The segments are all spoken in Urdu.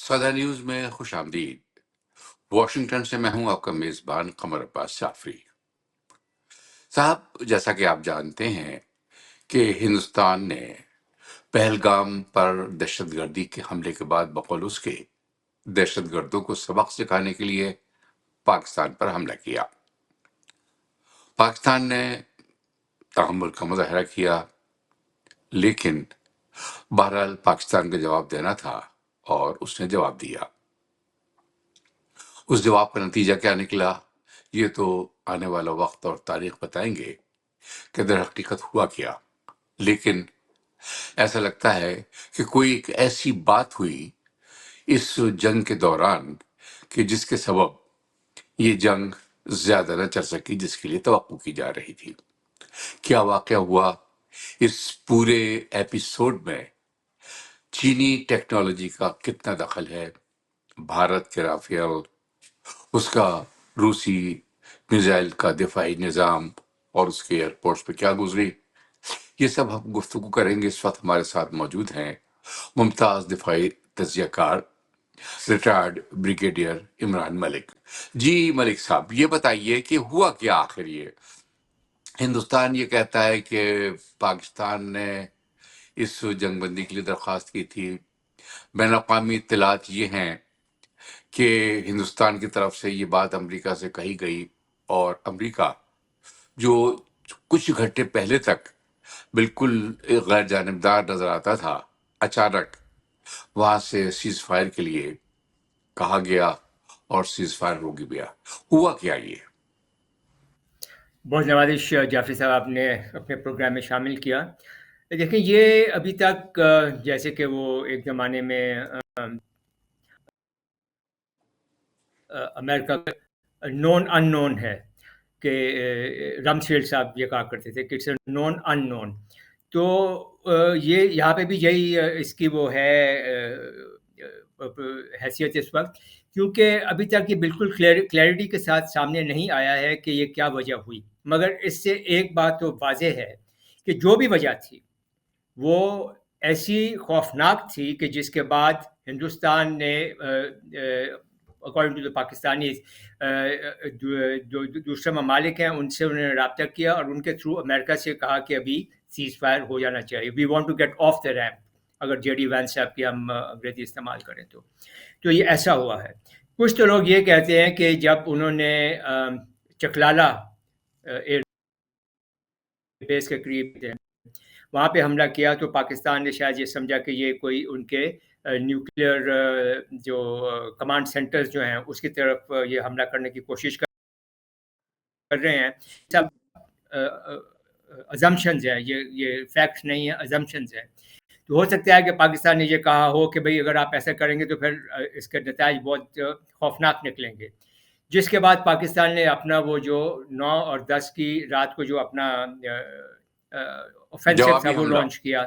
صدر نیوز میں خوش آمدید۔ واشنگٹن سے میں ہوں آپ کا میزبان قمر عباس جعفری۔ صاحب، جیسا کہ آپ جانتے ہیں کہ ہندوستان نے پہلگام پر دہشت گردی کے حملے کے بعد بقول اس کے دہشت گردوں کو سبق سکھانے کے لیے پاکستان پر حملہ کیا۔ پاکستان نے تحمل کا مظاہرہ کیا، لیکن بہرحال پاکستان کا جواب دینا تھا اور اس نے جواب دیا۔ اس جواب کا نتیجہ کیا نکلا، یہ تو آنے والا وقت اور تاریخ بتائیں گے کہ در حقیقت ہوا کیا۔ لیکن ایسا لگتا ہے کہ کوئی ایک ایسی بات ہوئی اس جنگ کے دوران کہ جس کے سبب یہ جنگ زیادہ نہ چل سکی جس کے لیے توقع کی جا رہی تھی۔ کیا واقعہ ہوا اس پورے ایپیسوڈ میں؟ چینی ٹیکنالوجی کا کتنا دخل ہے؟ بھارت کے رافیل، اس کا روسی میزائل کا دفاعی نظام اور اس کے ایئرپورٹس پہ کیا گزری، یہ سب ہم گفتگو کریں گے۔ اس وقت ہمارے ساتھ موجود ہیں ممتاز دفاعی تجزیہ کار ریٹائرڈ بریگیڈیئر عمران ملک۔ جی ملک صاحب، یہ بتائیے کہ ہوا کیا آخر؟ یہ ہندوستان یہ کہتا ہے کہ پاکستان نے اس جنگ بندی کے لیے درخواست کی تھی، بین الاقوامی اطلاعات یہ ہیں کہ ہندوستان کی طرف سے یہ بات امریکہ سے کہی گئی، اور امریکہ جو کچھ گھنٹے پہلے تک بالکل غیر جانبدار نظر آتا تھا، اچانک وہاں سے سیز فائر کے لیے کہا گیا اور سیز فائر ہو گیا۔ ہوا کیا یہ؟ بہت نوازش جعفری صاحب آپ نے اپنے پروگرام میں شامل کیا۔ دیکھیں، یہ ابھی تک جیسے کہ وہ ایک زمانے میں امریکہ نون ان نون ہے کہ رمسفیلڈ صاحب یہ کہا کرتے تھے کہ اٹس اے نون ان نون۔ تو یہ یہاں پہ بھی یہی اس کی وہ ہے حیثیت اس وقت، کیونکہ ابھی تک یہ بالکل کلیئرٹی کے ساتھ سامنے نہیں آیا ہے کہ یہ کیا وجہ ہوئی۔ مگر اس سے ایک بات تو واضح ہے کہ جو بھی وجہ تھی وہ ایسی خوفناک تھی کہ جس کے بعد ہندوستان نے اکارڈنگ ٹو دا پاکستانیز جو دوسرے ممالک ہیں ان سے انہوں نے رابطہ کیا اور ان کے تھرو امریکہ سے کہا کہ ابھی سیز فائر ہو جانا چاہیے، we want to get off the ramp, اگر جے ڈی وینس صاحب کی ہم انگریزی استعمال کریں تو یہ ایسا ہوا ہے۔ کچھ تو لوگ یہ کہتے ہیں کہ جب انہوں نے چکلالہ ایئر بیس کے قریب تھے وہاں پہ حملہ کیا تو پاکستان نے شاید یہ سمجھا کہ یہ کوئی ان کے نیوکلیئر جو کمانڈ سینٹرز جو ہیں اس کی طرف یہ حملہ کرنے کی کوشش کر رہے ہیں۔ سب ازمپشنز ہیں، یہ فیکٹس نہیں ہیں، ازمپشنز ہیں۔ تو ہو سکتا ہے کہ پاکستان نے یہ کہا ہو کہ بھئی اگر آپ ایسا کریں گے تو پھر اس کے نتائج بہت خوفناک نکلیں گے، جس کے بعد پاکستان نے اپنا وہ جو 9 اور 10 کی رات کو جو اپنا اوفینسو تھا وہ لانچ کیا،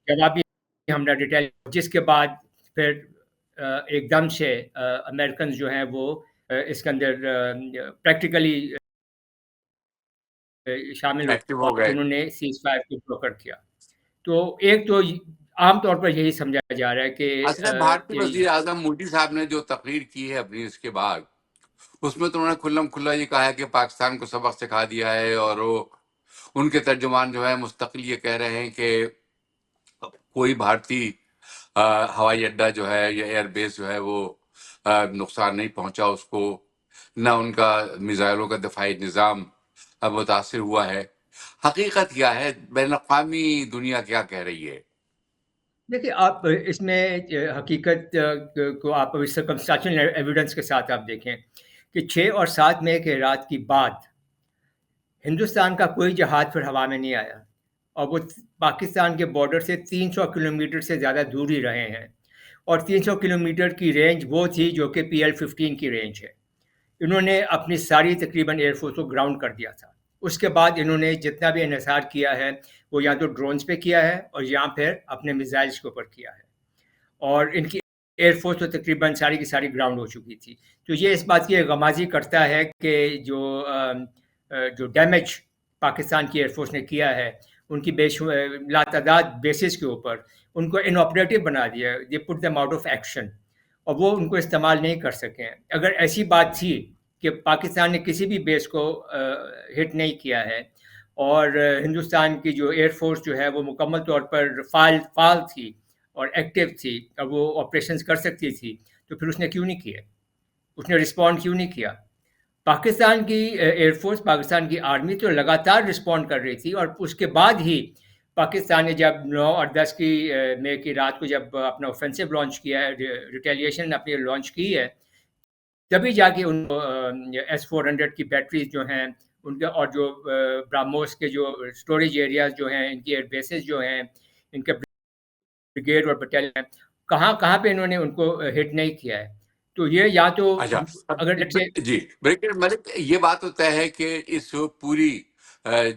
جوابی حملہ ڈیٹیل، جس کے بعد پھر ایک دم سے امریکنز جو ہیں وہ اس کے اندر پریکٹیکلی شامل ہو اور انہوں نے سیز فائر کو بروکر کیا۔ تو ایک تو عام طور پر یہی سمجھا جا رہا ہے کہ اصل بھارتی وزیر اعظم مودی صاحب نے جو تقریر کی ہے اپنی اس کے بعد، اس میں تو انہوں نے کھلم کھلا یہ کہا ہے کہ پاکستان کو سبق سکھا دیا ہے، اور وہ ان کے ترجمان جو ہے مستقل یہ کہہ رہے ہیں کہ کوئی بھارتی ہوائی اڈہ جو ہے یا ایئر بیس جو ہے وہ نقصان نہیں پہنچا اس کو، نہ ان کا میزائلوں کا دفاعی نظام متاثر ہوا ہے۔ حقیقت کیا ہے؟ بین الاقوامی دنیا کیا کہہ رہی ہے؟ دیکھیے، آپ اس میں حقیقت کو آپ سرکمسٹانشل ایویڈنس کے ساتھ آپ دیکھیں کہ 6 اور 7 مئی کے رات کی بعد ہندوستان کا کوئی جہاز پھر ہوا میں نہیں آیا، اور وہ پاکستان کے بارڈر سے 300 کلومیٹر سے زیادہ دور ہی رہے ہیں، اور 300 کلومیٹر کی رینج وہ تھی جو کہ PL-15 کی رینج ہے۔ انہوں نے اپنی ساری تقریباً ایئر فورس کو گراؤنڈ کر دیا تھا۔ اس کے بعد انہوں نے جتنا بھی انحصار کیا ہے وہ یا تو ڈرونز پہ کیا ہے اور یا پھر اپنے میزائلز کے اوپر کیا ہے، اور ان کی ایئر فورس تو تقریباً ساری کی ساری گراؤنڈ ہو چکی تھی۔ تو یہ اس بات کی غمازی کرتا ہے کہ جو ڈیمیج پاکستان کی ایئر فورس نے کیا ہے ان کی لاتعداد بیسز کے اوپر ان کو انآپریٹو بنا دیا، یہ put them out of action, اور وہ ان کو استعمال نہیں کر سکیں. اگر ایسی بات تھی کہ پاکستان نے کسی بھی بیس کو ہٹ نہیں کیا ہے اور ہندوستان کی جو ایئر فورس جو ہے وہ مکمل طور پر فعال تھی اور ایکٹیو تھی اور وہ آپریشنز کر سکتی تھی، تو پھر اس نے کیوں نہیں کیا؟ اس نے رسپونڈ کیوں نہیں کیا؟ پاکستان کی ایئر فورس، پاکستان کی آرمی تو لگاتار رسپونڈ کر رہی تھی، اور اس کے بعد ہی پاکستان نے جب 9 اور 10 کی مئی کی رات کو جب اپنا اوفینسو لانچ کیا ہے، ریٹیلیشن اپنی لانچ کی ہے، تبھی جا کے ان کو S-400 کی بیٹریز جو ہیں ان کے، اور جو براموس کے جو اسٹوریج ایریاز جو ہیں، ان کی ایئر بیسز جو ہیں، ان کے بریگیڈ اور بٹالین، کہاں کہاں پہ انہوں نے ان کو ہٹ نہیں کیا ہے. تو یہ یا تو اچھا اگر جی بریگیڈیئر ملک، یہ بات تو طے ہے کہ اس پوری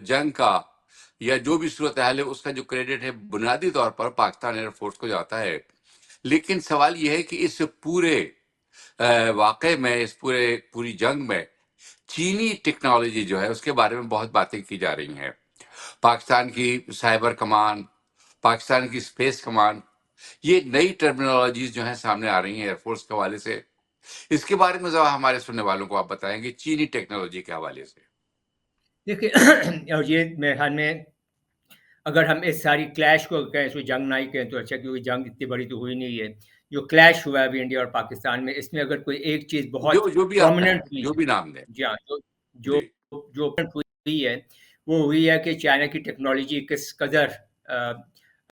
جنگ کا یا جو بھی صورتحال ہے اس کا جو کریڈٹ ہے بنیادی طور پر پاکستان ایئر فورس کو جاتا ہے، لیکن سوال یہ ہے کہ اس پورے واقعے میں، اس پوری جنگ میں چینی ٹیکنالوجی جو ہے اس کے بارے میں بہت باتیں کی جا رہی ہیں. پاکستان کی سائبر کمان، پاکستان کی اسپیس کمان، یہ نئی ٹرمینالوجیز جو ہیں سامنے آ رہی ہیں ایئر فورس کے حوالے سے. اس کے بارے میں ذرا ہمارے سننے والوں کو آپ بتائیں گے چینی ٹیکنالوجی کے حوالے سے. دیکھیں اور یہ میرے خیال میں اگر ہم اس ساری کلیش کو کہیں، اس کو جنگ نہ ہی کہیں تو اچھا، کیونکہ جنگ اتنی بڑی تو ہوئی نہیں ہے. جو کلیش ہوا ہے ابھی انڈیا اور پاکستان میں، اس میں اگر کوئی ایک چیز بہت جو بھی آپ پرومیننٹ کہیں، ہوئی جو ہے، بھی نام دیں. جی ہاں، جو جی جو ہوئی ہے وہ ہوئی ہے کہ چائنا کی ٹیکنالوجی کس قدر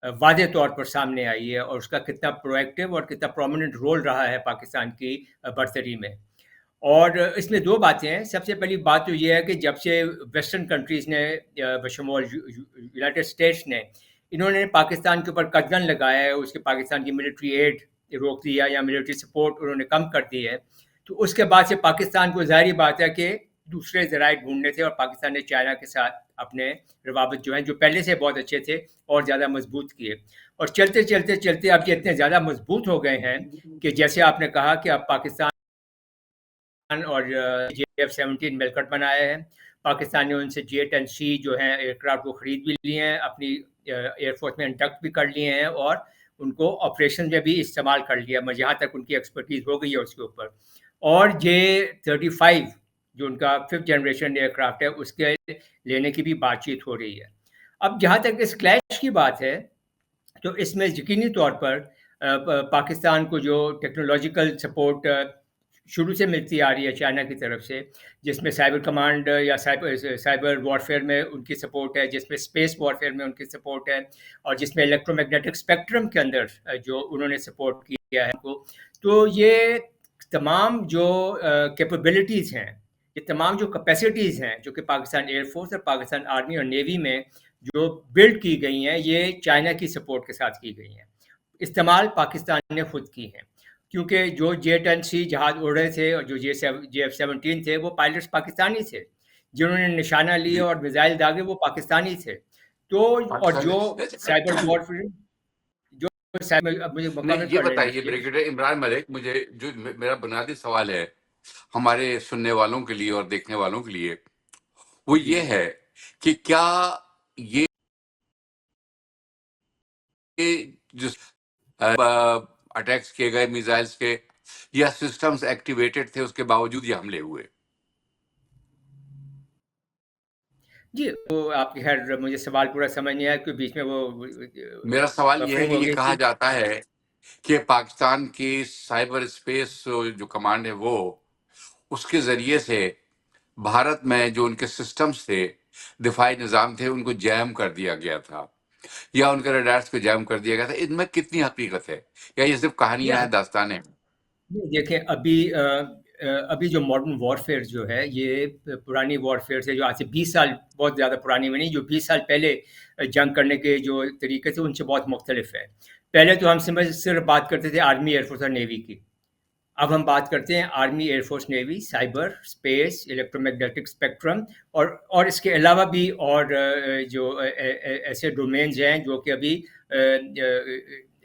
واضح طور پر سامنے آئی ہے، اور اس کا کتنا پرو ایکٹیو اور کتنا پرومیننٹ رول رہا ہے پاکستان کی برتری میں. اور اس میں دو باتیں ہیں. سب سے پہلی بات تو یہ ہے کہ جب سے ویسٹرن کنٹریز نے بشمول یونائٹیڈ اسٹیٹس نے، انہوں نے پاکستان کے اوپر قدغن لگایا ہے، اس کے پاکستان کی ملٹری ایڈ روک دیا یا ملٹری سپورٹ انہوں نے کم کر دی ہے، تو اس کے بعد سے پاکستان کو ظاہری بات ہے کہ دوسرے ذرائع ڈھونڈنے تھے، اور پاکستان نے چائنا کے ساتھ اپنے روابط جو ہیں جو پہلے سے بہت اچھے تھے اور زیادہ مضبوط کیے. اور چلتے چلتے چلتے اب یہ اتنے زیادہ مضبوط ہو گئے ہیں کہ جیسے آپ نے کہا کہ اب پاکستان اور JF-17 مل کر بنایا ہے. پاکستان نے ان سے J-10C جو ہیں ایئر کرافٹ کو خرید بھی لیے ہیں، اپنی ایئر فورس میں انڈکٹ بھی کر لیے ہیں، اور ان کو آپریشن میں بھی استعمال کر لیا، جہاں تک ان کی ایکسپرٹیز ہو گئی ہے اس کے اوپر. اور J-35 جو ان کا 5th جنریشن ایئر کرافٹ ہے، اس کے لینے کی بھی بات چیت ہو رہی ہے. اب جہاں تک اس کلیش کی بات ہے، تو اس میں یقینی طور پر پاکستان کو جو ٹیکنالوجیکل سپورٹ شروع سے ملتی آ رہی ہے چائنا کی طرف سے، جس میں سائبر کمانڈ یا سائبر وارفیئر میں ان کی سپورٹ ہے، جس میں اسپیس وارفیئر میں ان کی سپورٹ ہے، اور جس میں الیکٹرو میگنیٹک اسپیکٹرم کے اندر جو انہوں نے سپورٹ کیا ہے کو، تو یہ تمام جو کیپیبلٹیز ہیں، یہ تمام جو کیپیسٹیز ہیں جو کہ پاکستان ایئر فورس اور پاکستان آرمی اور نیوی میں جو بلڈ کی گئی ہیں، یہ چائنا کی سپورٹ کے ساتھ کی گئی ہیں. استعمال پاکستان نے خود کی ہیں، کیونکہ جو J-10C جہاز اڑ رہے تھے اور جو JF-17 تھے، وہ پائلٹس پاکستانی تھے، جنہوں نے نشانہ لیے جی اور میزائل داغے وہ پاکستانی تھے. تو اور جو سائبر وارفیئر جو اب مجھے نہیں، مکمل یہ کر لینے بتائیے دیجیے. بریگیڈیئر عمران ملک، مجھے جو میرا بنیادی سوال ہے ہمارے سننے والوں کے لیے اور دیکھنے والوں کے لیے، وہ جی یہ ہے کہ کیا یہ جو اٹیکس کیے گئے میزائلز کے یا سسٹمز ایکٹیویٹڈ تھے، اس کے باوجود یہ حملے ہوئے؟ جی، وہ آپ کی خیر مجھے سوال پورا سمجھ نہیں آیا کہ بیچ میں وہ میرا سوال یہ ہے بفرنگ کہ ہو یہ گئی کہا تھی. جاتا ہے کہ پاکستان کی سائبر اسپیس جو کمانڈ ہے، وہ اس کے ذریعے سے بھارت میں جو ان کے سسٹمز تھے، دفاعی نظام تھے، ان کو جیم کر دیا گیا تھا، یا ان کے ریڈارز کو جیم کر دیا گیا تھا. ان میں کتنی حقیقت ہے، یا یہ صرف کہانیاں یا ہیں، داستانیں؟ دیکھیں، ابھی جو ماڈرن وارفیئر جو ہے، یہ پرانی وارفیئر سے جو آج سے 20 سال، بہت زیادہ پرانی میں نہیں، جو 20 سال پہلے جنگ کرنے کے جو طریقے تھے ان سے بہت مختلف ہے. پہلے تو ہم صرف بات کرتے تھے آرمی، ایئر فورس اور نیوی کی. اب ہم بات کرتے ہیں army, air force, navy, cyber, space, electro magnetic spectrum, اور اس کے علاوہ بھی اور جو ایسے ڈومینز ہیں جو کہ ابھی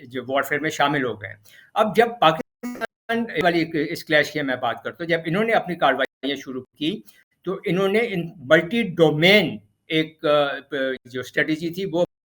جو وارفیئر میں شامل ہو گئے ہیں. اب جب پاکستان والی اس کلیش کی میں بات کرتا ہوں، جب انہوں نے اپنی کارروائیاں شروع کی تو انہوں نے ملٹی ڈومین ایک جو اسٹریٹجی تھی وہ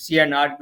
CNR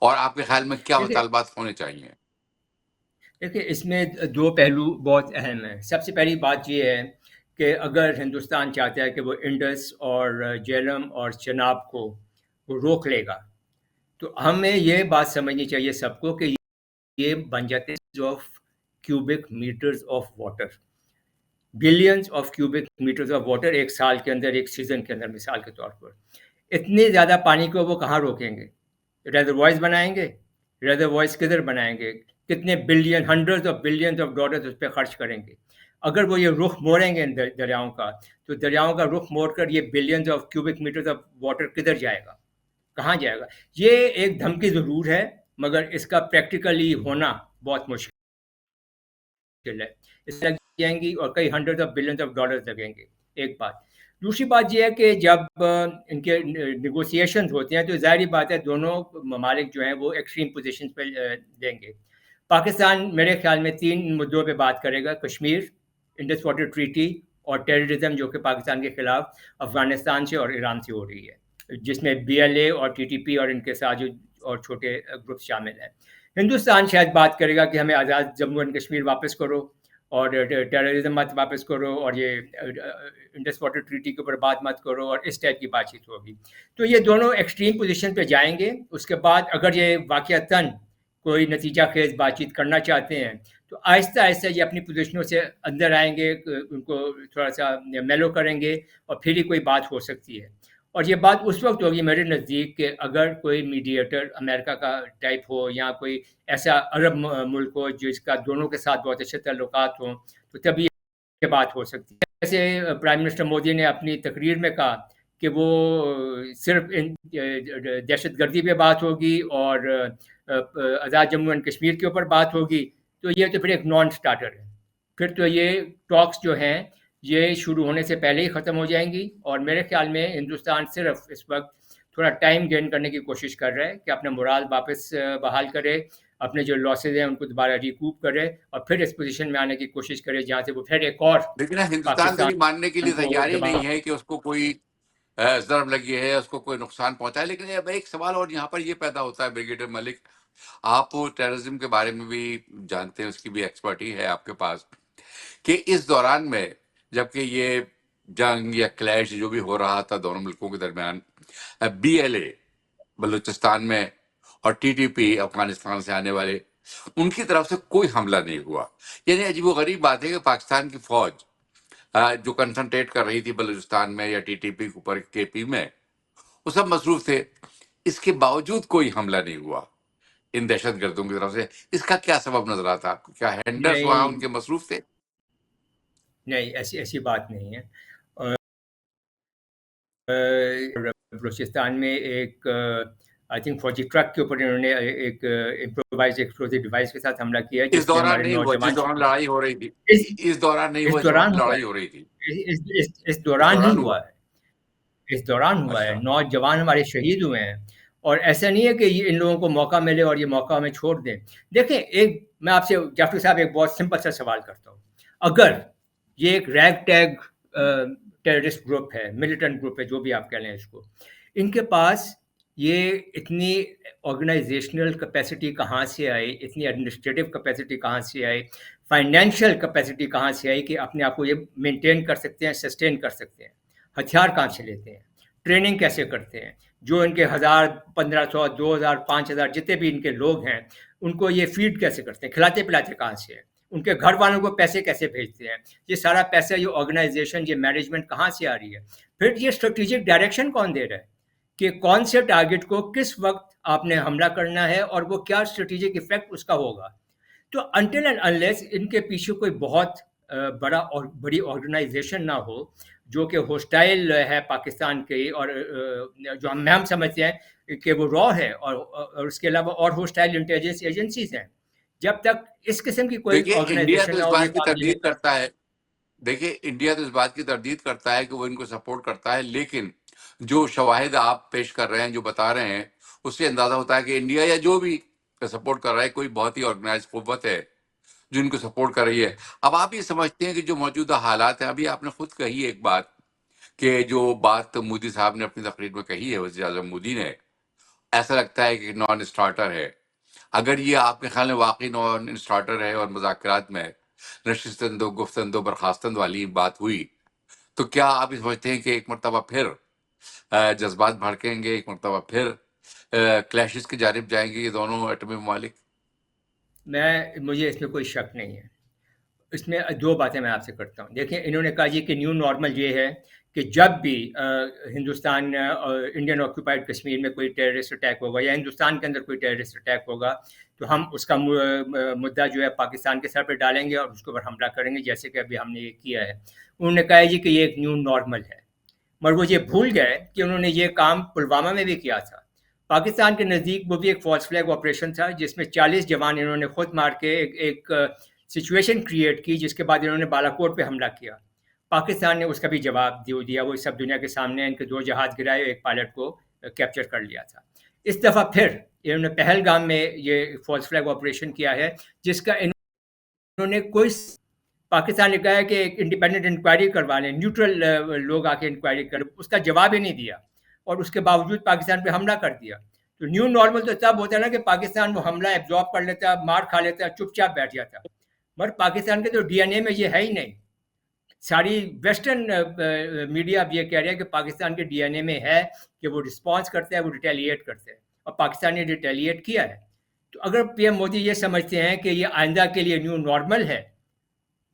اور آپ کے خیال میں کیا دیکھیے مطالبات ہونے چاہیے؟ دیکھیے اس میں دو پہلو بہت اہم ہیں. سب سے پہلی بات یہ ہے کہ اگر ہندوستان چاہتا ہے کہ وہ انڈس اور جہلم اور چناب کو وہ روک لے گا، تو ہمیں یہ بات سمجھنی چاہیے سب کو کہ یہ بن جاتے ہیں of cubic metres of water, billions of cubic metres of water ایک سال کے اندر، ایک سیزن کے اندر. مثال کے طور پر اتنے زیادہ پانی کو وہ کہاں روکیں گے؟ ریزروائرز بنائیں گے. ریزروائرز کدھر بنائیں گے؟ کتنے billion, hundred of billions of dollars اس پہ خرچ کریں گے؟ اگر وہ یہ رخ موڑیں گے دریاؤں کا، تو دریاؤں کا رخ موڑ کر یہ billions of cubic metres of water کدھر جائے گا؟ کہاں جائے گا؟ یہ ایک دھمکی ضرور ہے، مگر اس کا پریکٹیکلی ہونا بہت مشکل ہے. اس لگ جائیں گی اور کئی hundred of billions of dollars لگیں گے. ایک بات. دوسری بات یہ ہے کہ جب ان کے نیگوسیشنز ہوتے ہیں تو ظاہری بات ہے دونوں ممالک جو ہیں وہ ایکسٹریم پوزیشنز پہ دیں گے. پاکستان میرے خیال میں 3 مدعوں پہ بات کرے گا: کشمیر، انڈس واٹر ٹریٹی، اور ٹیررزم جو کہ پاکستان کے خلاف افغانستان سے اور ایران سے ہو رہی ہے، جس میں BLA اور TTP اور ان کے ساتھ جو اور چھوٹے گروپ شامل ہیں. ہندوستان شاید بات کرے گا کہ ہمیں آزاد جموں اینڈ کشمیر واپس کرو اور ٹیررزم مت واپس کرو اور یہ انڈس واٹر ٹریٹی کے اوپر بات مت کرو، اور اس ٹائپ کی بات چیت ہوگی. تو یہ دونوں ایکسٹریم پوزیشن پہ جائیں گے. اس کے بعد اگر یہ واقعتاً کوئی نتیجہ خیز بات چیت کرنا چاہتے ہیں تو آہستہ آہستہ یہ اپنی پوزیشنوں سے اندر آئیں گے، ان کو تھوڑا سا میلو کریں گے اور پھر ہی کوئی بات ہو سکتی ہے. اور یہ بات اس وقت ہوگی میرے نزدیک کہ اگر کوئی میڈیٹر امریکہ کا ٹائپ ہو یا کوئی ایسا عرب ملک ہو جس کا دونوں کے ساتھ بہت اچھے تعلقات ہوں، تو تبھی یہ بات ہو سکتی ہے. جیسے پرائم منسٹر مودی نے اپنی تقریر میں کہا کہ وہ صرف دہشت گردی پہ بات ہوگی اور آزاد جموں اینڈ کشمیر کے اوپر بات ہوگی، تو یہ تو پھر ایک نان سٹارٹر ہے. پھر تو یہ ٹاکس جو ہیں یہ شروع ہونے سے پہلے ہی ختم ہو جائیں گی. اور میرے خیال میں ہندوستان صرف اس وقت تھوڑا ٹائم گین کرنے کی کوشش کر رہا ہے کہ اپنا مورال واپس بحال کرے، اپنے جو لاسز ہیں ان کو دوبارہ ریکوپ کرے اور پھر اس پوزیشن میں آنے کی کوشش کرے جہاں سے وہ پھر ایک اور لیکن ہندوستان تو یہ ماننے کے لیے پاکستان کو تیار ہی دبا. نہیں ہے کہ اس کو کوئی ضرب لگی ہے، اس کو کوئی نقصان پہنچا ہے. لیکن اب ایک سوال اور یہاں پر یہ پیدا ہوتا ہے بریگیڈیئر ملک، آپ ٹیررزم کے بارے میں بھی جانتے ہیں، اس کی بھی ایکسپرٹی ہے آپ کے پاس، کہ اس دوران میں جبکہ یہ جنگ یا کلیش جو بھی ہو رہا تھا دونوں ملکوں کے درمیان، BLA بلوچستان میں اور TTP افغانستان سے آنے والے، ان کی طرف سے کوئی حملہ نہیں ہوا. یعنی عجیب و غریب بات ہے کہ پاکستان کی فوج جو کنسنٹریٹ کر رہی تھی بلوچستان میں یا TTP کے اوپر KP میں، وہ سب مصروف تھے. اس کے باوجود کوئی حملہ نہیں ہوا ان دہشت گردوں کی طرف سے. اس کا کیا سبب نظر آتا؟ کیا ہینڈلرز وہاں ان نہیں کے مصروف تھے؟ نہیں، ایسی بات نہیں ہے. بلوچستان میں ایک آئی تھنک فوجی ٹرک کے اوپر انہوں نے ایک امپرووائز ایکسپلوزیو ڈیوائس کے ساتھ حملہ کیا اس جس میں دوران ہمارے نہیں ہوا جس نوجوان دوران لڑائی ہو رہی تھی. اس اس دوران نہیں ہوا، اس اس دوران دوران ہوا لڑائی ہو رہی تھی. ہے. اس اس دوران ہی دوران ہوا. ہوا ہے. اس دوران ہوا ہے. اچھا. نوجوان ہمارے شہید ہوئے ہیں. اور ایسا نہیں ہے کہ ان لوگوں کو موقع ملے اور یہ موقع ہمیں چھوڑ دیں. دیکھیں، ایک میں آپ سے جعفری صاحب ایک بہت سمپل سا سوال کرتا ہوں. اگر یہ ایک ریگ ٹیگ ٹیررسٹ گروپ ہے، ملیٹنٹ گروپ ہے، جو بھی آپ کہہ لیں اس کو، ان کے پاس یہ اتنی آرگنائزیشنل کیپیسٹی کہاں سے آئی، اتنی ایڈمنسٹریٹو کیپیسٹی کہاں سے آئی، فائنینشیل کیپیسٹی کہاں سے آئی کہ اپنے آپ کو یہ مینٹین کر سکتے ہیں، سسٹین کر سکتے ہیں؟ ہتھیار کہاں سے لیتے ہیں؟ ٹریننگ کیسے کرتے ہیں؟ جو ان کے 1000، 1500، 2000، 5000 جتنے بھی ان کے لوگ ہیں، ان کو یہ فیڈ کیسے کرتے ہیں؟ کھلاتے پلاتے کہاں سے ہیں؟ ان کے گھر والوں کو پیسے کیسے بھیجتے ہیں؟ یہ سارا پیسہ، یہ آرگنائزیشن، یہ مینجمنٹ کہاں سے آ رہی ہے؟ پھر یہ اسٹریٹجک ڈائریکشن کون دے رہا ہے کہ کون سے ٹارگٹ کو کس وقت آپ نے حملہ کرنا ہے اور وہ کیا اسٹریٹجک ایفیکٹ اس کا ہوگا؟ تو انٹل اینڈ انلیس ان کے پیچھے کوئی بہت بڑی آرگنائزیشن نہ ہو جو کہ ہوسٹائل ہے پاکستان کی، اور جو ہم سمجھتے ہیں کہ وہ را ہے، اور اس کے علاوہ اور ہوسٹائل انٹیلیجنس ایجنسیز ہیں، جب تک اس قسم کی کوئی دیکھیے انڈیا تو آرگنائزیشن نہ اس ہو یہ بات کی قابل تردید اعتماد. کرتا ہے. دیکھیے انڈیا تو اس بات کی تردید کرتا ہے کہ وہ ان کو سپورٹ کرتا ہے، لیکن جو شواہد آپ پیش کر رہے ہیں، جو بتا رہے ہیں، اس سے اندازہ ہوتا ہے کہ انڈیا یا جو بھی سپورٹ کر رہا ہے کوئی بہت ہی آرگنائز قوت ہے جو ان کو سپورٹ کر رہی ہے. اب آپ یہ سمجھتے ہیں کہ جو موجودہ حالات ہیں، ابھی آپ نے خود کہی ایک بات، کہ جو بات مودی صاحب نے اپنی تقریر میں کہی ہے، وزیر اعظم مودی نے، ایسا لگتا ہے کہ نان اسٹارٹر ہے. اگر یہ آپ کے خیال میں واقعی نان اسٹارٹر ہے اور مذاکرات میں نشستند و گفتند و برخاستند والی بات ہوئی، تو کیا آپ سمجھتے ہیں کہ ایک مرتبہ پھر جذبات بھڑکیں گے، ایک مرتبہ پھر کلیشز کی جانب جائیں گے یہ دونوں ایٹمی ممالک؟ مجھے اس میں کوئی شک نہیں ہے. اس میں دو باتیں میں آپ سے کرتا ہوں. دیکھیں، انہوں نے کہا جی کہ نیو نارمل یہ ہے کہ جب بھی ہندوستان اور انڈین آکوپائڈ کشمیر میں کوئی ٹیررسٹ اٹیک ہوگا یا ہندوستان کے اندر کوئی ٹیررسٹ اٹیک ہوگا تو ہم اس کا مدعا جو ہے پاکستان کے سر پہ ڈالیں گے اور اس کے اوپر حملہ کریں گے، جیسے کہ ابھی ہم نے یہ کیا ہے. انہوں نے کہا جی کہ یہ ایک نیو نارمل ہے، مگر وہ یہ بھول گئے کہ انہوں نے یہ کام پلوامہ میں بھی کیا تھا. پاکستان کے نزدیک وہ بھی ایک فالس فلیگ آپریشن تھا جس میں 40 جوان انہوں نے خود مار کے ایک سچویشن کریٹ کی، جس کے بعد انہوں نے بالا کوٹ پہ حملہ کیا. پاکستان نے اس کا بھی جواب دیا، وہ سب دنیا کے سامنے ان کے 2 جہاز گرائے، ایک پائلٹ کو کیپچر کر لیا تھا. اس دفعہ پھر انہوں نے پہلگام میں یہ فالس فلیگ آپریشن کیا ہے، جس کا انہوں نے کوئی پاکستان نے کہا ہے کہ ایک انڈیپینڈنٹ انکوائری کروا لیں، نیوٹرل لوگ آ کے انکوائری کریں، اس کا جواب ہی نہیں دیا اور اس کے باوجود پاکستان پہ حملہ کر دیا. تو نیو نارمل تو تب ہوتا ہے نا کہ پاکستان وہ حملہ ایبزارب کر لیتا ہے، مار کھا لیتا ہے، چپ چاپ بیٹھ جاتا. مگر پاکستان کے تو ڈی این اے میں یہ ہے ہی نہیں. ساری ویسٹرن میڈیا اب یہ کہہ رہے ہیں کہ پاکستان کے ڈی این اے میں ہے کہ وہ رسپانس کرتا ہے، وہ ریٹیلیٹ کرتے ہیں، اور پاکستان نے ریٹیلیٹ کیا ہے. تو اگر پی ایم مودی یہ سمجھتے ہیں کہ یہ آئندہ کے لیے نیو نارمل ہے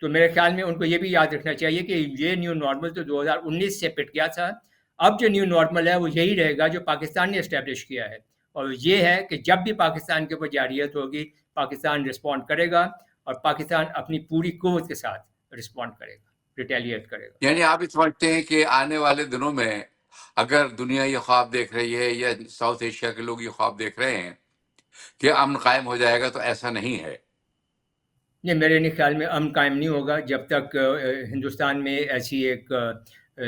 تو میرے خیال میں ان کو یہ بھی یاد رکھنا چاہیے کہ یہ نیو نارمل تو 2019 سے پٹ گیا تھا. اب جو نیو نارمل ہے وہ یہی رہے گا جو پاکستان نے اسٹیبلش کیا ہے، اور یہ ہے کہ جب بھی پاکستان کے اوپر جارحیت ہوگی پاکستان رسپونڈ کرے گا، اور پاکستان اپنی پوری قوت کے ساتھ رسپونڈ کرے گا، ریٹیلیٹ کرے گا. یعنی آپ یہ سمجھتے ہیں کہ آنے والے دنوں میں اگر دنیا یہ خواب دیکھ رہی ہے یا ساؤتھ ایشیا کے لوگ یہ خواب دیکھ رہے ہیں کہ امن قائم ہو جائے گا، تو ایسا نہیں ہے؟ نہیں، میرے نہیں خیال میں امن قائم نہیں ہوگا جب تک ہندوستان میں ایسی ایک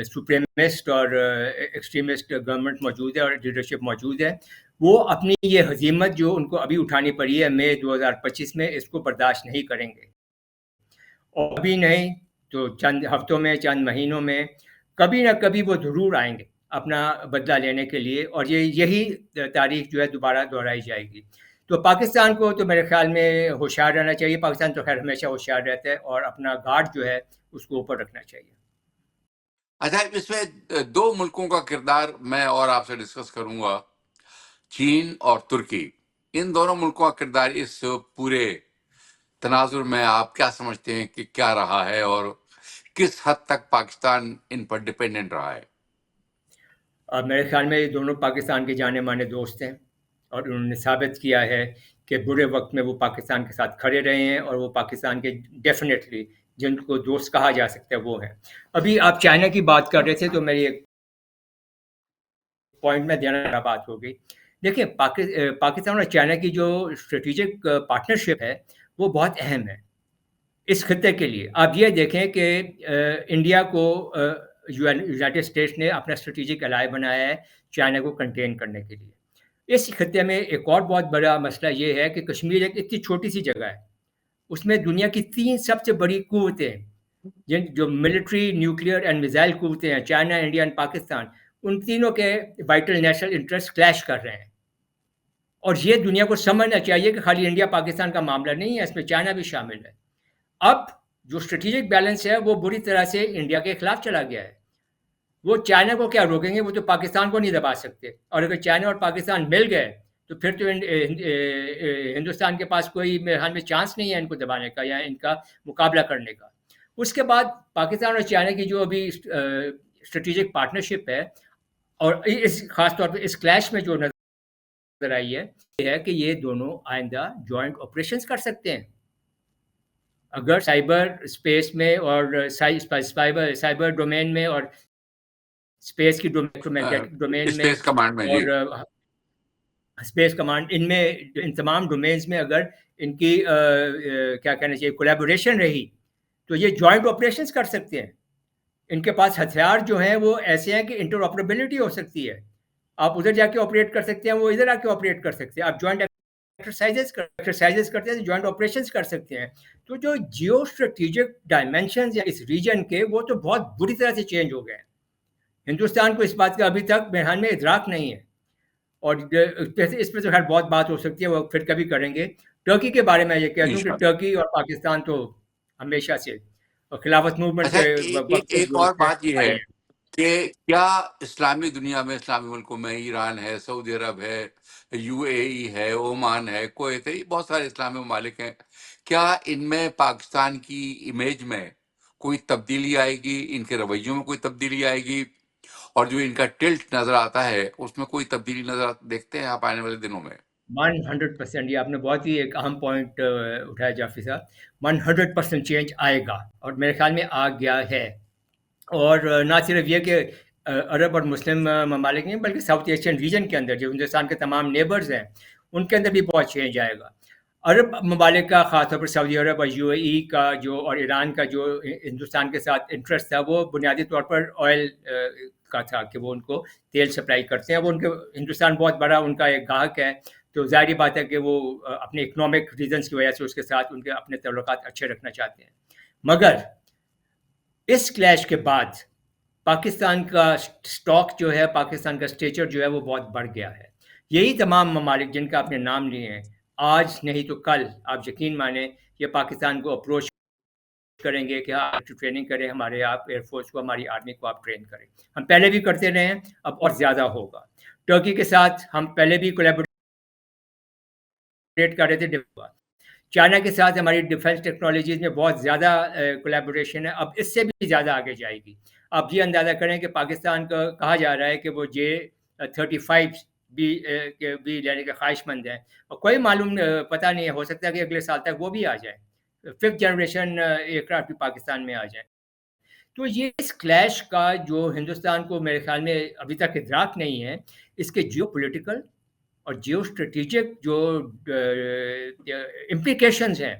سپریمسٹ اور ایکسٹریمسٹ گورنمنٹ موجود ہے اور لیڈرشپ موجود ہے. وہ اپنی یہ ہزیمت جو ان کو ابھی اٹھانی پڑی ہے مئی 2025 میں، اس کو برداشت نہیں کریں گے، اور ابھی نہیں تو چند ہفتوں میں، چند مہینوں میں کبھی نہ کبھی وہ ضرور آئیں گے اپنا بدلہ لینے کے لیے، اور یہی تاریخ جو ہے دوبارہ دہرائی جائے گی. تو پاکستان کو تو میرے خیال میں ہوشیار رہنا چاہیے. پاکستان تو خیر ہمیشہ ہوشیار رہتا ہے، اور اپنا گارڈ جو ہے اس کو اوپر رکھنا چاہیے. اچھا، اس میں 2 ملکوں کا کردار میں اور آپ سے ڈسکس کروں گا، چین اور ترکی. ان دونوں ملکوں کا کردار اس پورے تناظر میں آپ کیا سمجھتے ہیں کہ کیا رہا ہے، اور کس حد تک پاکستان ان پر ڈپینڈنٹ رہا ہے؟ اب میرے خیال میں یہ دونوں پاکستان کے جانے مانے دوست ہیں، اور انہوں نے ثابت کیا ہے کہ برے وقت میں وہ پاکستان کے ساتھ کھڑے رہے ہیں، اور وہ پاکستان کے ڈیفینیٹلی جن کو دوست کہا جا سکتا ہے وہ ہیں. ابھی آپ چائنا کی بات کر رہے تھے تو میری ایک پوائنٹ میں دینا بات ہو گئی. دیکھیں، پاکستان اور چائنا کی جو اسٹریٹجک پارٹنرشپ ہے وہ بہت اہم ہے اس خطے کے لیے. آپ یہ دیکھیں کہ انڈیا کو یونائٹڈ اسٹیٹس نے اپنا اسٹریٹجک الائے بنایا ہے چائنا کو کنٹین کرنے کے لیے. اس خطے میں ایک اور بہت بڑا مسئلہ یہ ہے کہ کشمیر ایک اتنی چھوٹی سی جگہ ہے، اس میں دنیا کی 3 سب سے بڑی قوتیں جو ملٹری، نیوکلیئر اینڈ میزائل قوتیں ہیں، چائنا، انڈیا اینڈ پاکستان، ان تینوں کے وائٹل نیشنل انٹرسٹ کلیش کر رہے ہیں. اور یہ دنیا کو سمجھنا چاہیے کہ خالی انڈیا پاکستان کا معاملہ نہیں ہے، اس میں چائنا بھی شامل ہے. اب جو اسٹریٹجک بیلنس ہے وہ بری طرح سے انڈیا کے خلاف چلا گیا ہے. وہ چائنا کو کیا روکیں گے، وہ تو پاکستان کو نہیں دبا سکتے. اور اگر چائنا اور پاکستان مل گئے تو پھر تو ہندوستان کے پاس کوئی میرے خیال میں چانس نہیں ہے ان کو دبانے کا یا ان کا مقابلہ کرنے کا. اس کے بعد پاکستان اور چائنا کی جو ابھی اسٹریٹجک پارٹنرشپ ہے، اور اس خاص طور پہ اس کلیش میں جو نظر آئی ہے، یہ ہے کہ یہ دونوں آئندہ جوائنٹ آپریشنز کر سکتے ہیں. اگر سائبر اسپیس میں اور سائبر ڈومین میں اور اسپیس کی ڈومین میں اسپیس کمانڈ میں، جی. اور اسپیس کمانڈ، ان تمام ڈومینز میں اگر ان کی کیا کہنا چاہیے کولیبوریشن رہی تو یہ جوائنٹ آپریشنز کر سکتے ہیں. ان کے پاس ہتھیار جو ہیں وہ ایسے ہیں کہ انٹر آپریبلٹی ہو سکتی ہے. آپ ادھر جا کے آپریٹ کر سکتے ہیں، وہ ادھر آ کے آپریٹ کر سکتے ہیں. آپ جوائنٹ ایکسرسائزز کرتے ہیں، جوائنٹ آپریشنز کر سکتے ہیں. تو جو جیو اسٹریٹجک ڈائمینشنز یا اس ریجن کے، وہ تو بہت بری طرح سے چینج ہو گئے ہیں. ہندوستان کو اس بات کا ابھی تک میرے خیال میں ادراک نہیں ہے. اور اس پہ تو خیر بہت بات ہو سکتی ہے، وہ پھر کبھی کریں گے. ٹرکی کے بارے میں یہ کہہ دوں کہ انشاءاللہ. ٹرکی اور پاکستان تو ہمیشہ سے اور خلافت موومنٹ اچھا، کے وقت سے ایک جو اور ہے بات یہ آئے ہے ہیں. کہ کیا اسلامی دنیا میں، اسلامی ملکوں میں، ایران ہے، سعودی عرب ہے، یو اے ای ہے، عمان ہے، کویت ہے، یہ بہت سارے اسلامی ممالک ہیں، کیا ان میں پاکستان کی امیج میں کوئی تبدیلی آئے گی، ان کے رویوں میں کوئی تبدیلی آئے گی، اور جو ان کا ٹلٹ نظر آتا ہے اس میں کوئی تبدیلی دیکھتے ہیں آپ آنے والے دنوں میں؟ 100%. یہ آپ نے بہت ہی ایک اہم پوائنٹ اٹھایا جعفری صاحب. 100% چینج آئے گا، اور میرے خیال میں آ گیا ہے. اور نہ صرف یہ کہ عرب اور مسلم ممالک نہیں، بلکہ ساؤتھ ایشین ریجن کے اندر جو ہندوستان کے تمام نیبرز ہیں ان کے اندر بھی بہت چینج آئے گا. عرب ممالک کا، خاص طور پر سعودی عرب اور یو اے ای کا جو اور ایران کا جو ہندوستان کے ساتھ انٹرسٹ تھا، وہ بنیادی طور پر آئل کا تھا کہ وہ ان کو تیل سپلائی کرتے ہیں. وہ ان کے ہندوستان بہت بڑا ان کا ایک گاہک ہے، تو ظاہری بات ہے کہ وہ اپنے اکنامک ریزنس کی وجہ سے اس کے ساتھ ان کے اپنے تعلقات اچھے رکھنا چاہتے ہیں. مگر اس کلیش کے بعد پاکستان کا سٹاک جو ہے، پاکستان کا اسٹیچر جو ہے وہ بہت بڑھ گیا ہے. یہی تمام ممالک جن کا آپ نے نام لیے ہیں، آج نہیں تو کل آپ یقین مانیں یہ پاکستان کو اپروچ کریں گے کہ آپ ٹریننگ کریں، ہمارے آپ ایئر فورس کو، ہماری آرمی کو آپ ٹرین کریں. ہم پہلے بھی کرتے رہے ہیں، اب اور زیادہ ہوگا. ٹرکی کے ساتھ ہم پہلے بھی کولیبریٹ کر رہے تھے. چائنا کے ساتھ ہماری ڈیفینس ٹیکنالوجیز میں بہت زیادہ کولیبوریشن ہے، اب اس سے بھی زیادہ آگے جائے گی. آپ یہ اندازہ کریں کہ پاکستان کا کہا جا رہا ہے کہ وہ J-35 بھی لینے کے خواہش مند ہیں، اور کوئی معلوم پتہ نہیں ہے، ہو سکتا ہے کہ اگلے سال تک وہ بھی آ جائیں، 5th جنریشن ایئر کرافٹ بھی پاکستان میں آ جائیں. تو یہ اس کلیش کا جو ہندوستان کو میرے خیال میں ابھی تک ادراک نہیں ہے، اس کے جیو پولیٹیکل اور جیو اسٹریٹجک جو امپلیکیشنز ہیں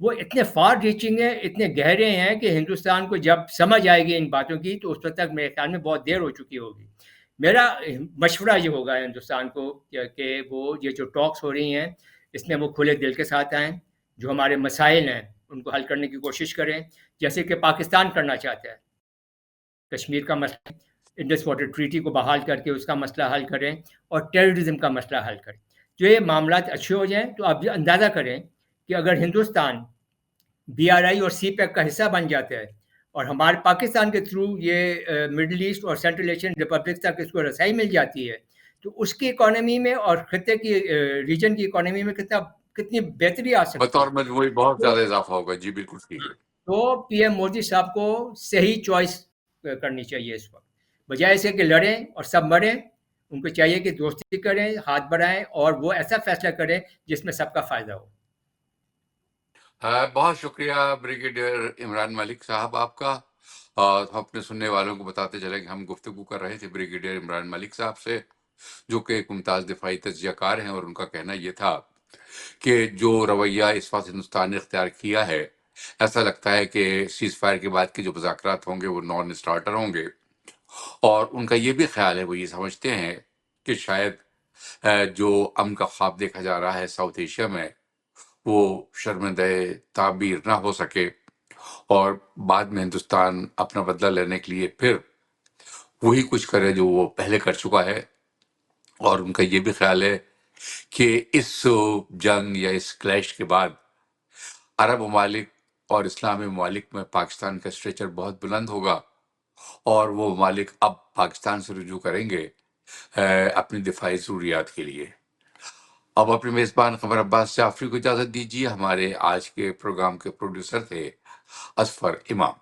وہ اتنے فار ریچنگ ہیں، اتنے گہرے ہیں کہ ہندوستان کو جب سمجھ آئے گی ان باتوں کی تو اس وقت تک میرے خیال میں بہت دیر ہو چکی ہوگی. میرا مشورہ یہ ہوگا ہندوستان کو کہ وہ یہ جو ٹاکس ہو رہی ہیں اس میں وہ کھلے دل کے ساتھ آئیں، جو ہمارے مسائل ہیں ان کو حل کرنے کی کوشش کریں، جیسے کہ پاکستان کرنا چاہتا ہے. کشمیر کا مسئلہ، انڈس واٹر ٹریٹی کو بحال کر کے اس کا مسئلہ حل کریں، اور ٹیررزم کا مسئلہ حل کریں. جو یہ معاملات اچھے ہو جائیں تو آپ یہ اندازہ کریں کہ اگر ہندوستان BRI اور سی پیک کا حصہ بن جاتا ہے اور ہمارے پاکستان کے تھرو یہ مڈل ایسٹ اور سینٹرل ایشین ریپبلکس تک اس کو رسائی مل جاتی ہے، تو اس کی اکانومی میں اور خطے کی ریجن کی اکانومی میں کتنی بہتری آ سکتی بطور ہے. مجموعی بہت تو زیادہ اضافہ ہوگا. جی بالکل ٹھیک ہے. تو پی ایم مودی صاحب کو صحیح چوائس کرنی چاہیے اس وقت، بجائے سے کہ لڑیں اور سب مریں. ان کو چاہیے کہ دوستی کریں، ہاتھ بڑھائیں، اور وہ ایسا فیصلہ کریں جس میں سب کا فائدہ ہو. بہت شکریہ بریگیڈیئر عمران ملک صاحب آپ کا. ہم اپنے سننے والوں کو بتاتے چلے کہ ہم گفتگو کر رہے تھے بریگیڈیئر عمران ملک صاحب سے، جو کہ ایک ممتاز دفاعی تجزیہ کار ہیں، اور ان کا کہنا یہ تھا کہ جو رویہ اس وقت ہندوستان نے اختیار کیا ہے، ایسا لگتا ہے کہ سیز فائر کے بعد کے جو مذاکرات ہوں گے وہ نان اسٹارٹر ہوں گے. اور ان کا یہ بھی خیال ہے، وہ یہ سمجھتے ہیں کہ شاید جو امن کا خواب دیکھا جا رہا ہے ساؤتھ ایشیا میں، وہ شرمندہ تعبیر نہ ہو سکے، اور بعد میں ہندوستان اپنا بدلہ لینے کے لیے پھر وہی کچھ کرے جو وہ پہلے کر چکا ہے. اور ان کا یہ بھی خیال ہے کہ اس جنگ یا اس کلیش کے بعد عرب ممالک اور اسلامی ممالک میں پاکستان کا اسٹریچر بہت بلند ہوگا، اور وہ ممالک اب پاکستان سے رجوع کریں گے اپنی دفاعی ضروریات کے لیے. اب اپنے میزبان قمر عباس جعفری کو اجازت دیجیے. ہمارے آج کے پروگرام کے پروڈیوسر تھے اظفر امام.